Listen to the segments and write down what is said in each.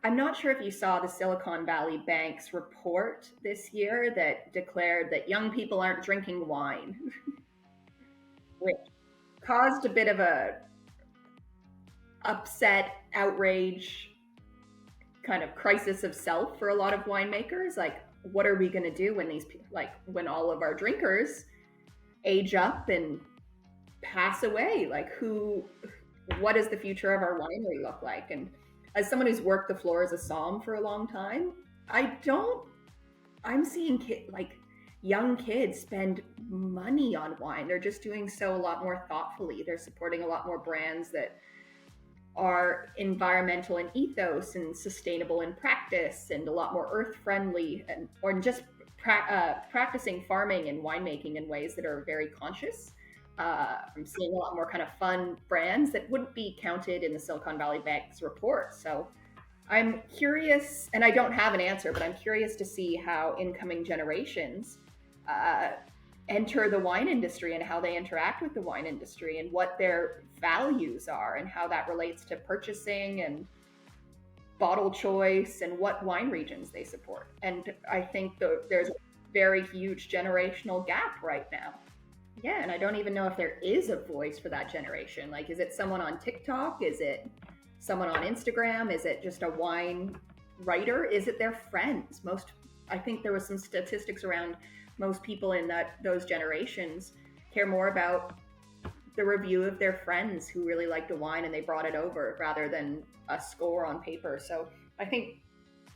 I'm not sure if you saw the Silicon Valley Bank's report this year that declared that young people aren't drinking wine, which caused a bit of a upset, outrage, kind of crisis of self for a lot of winemakers. Like, what are we going to do when when all of our drinkers age up and pass away? Like, what does the future of our winery look like? And as someone who's worked the floor as a somm for a long time, I don't, I'm seeing young kids spend money on wine. They're just doing so a lot more thoughtfully. They're supporting a lot more brands that are environmental in ethos and sustainable in practice and a lot more earth friendly, and or just practicing farming and winemaking in ways that are very conscious. I'm seeing a lot more kind of fun brands that wouldn't be counted in the Silicon Valley Bank's report. So I'm curious, and I don't have an answer, but I'm curious to see how incoming generations uh, enter the wine industry and how they interact with the wine industry and what their values are and how that relates to purchasing and bottle choice and what wine regions they support. And I think there's a very huge generational gap right now. Yeah, and I don't even know if there is a voice for that generation. Like, is it someone on TikTok? Is it someone on Instagram? Is it just a wine writer? Is it their friends? I think there was some statistics around most people in those generations care more about the review of their friends who really liked a wine and they brought it over rather than a score on paper. So I think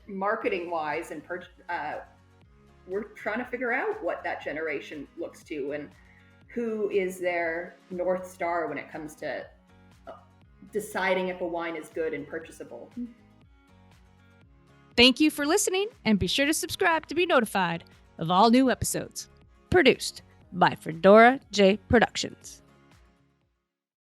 marketing wise we're trying to figure out what that generation looks to and who is their North Star when it comes to deciding if a wine is good and purchasable. Thank you for listening, and be sure to subscribe to be notified of all new episodes. Produced by Fedora J Productions.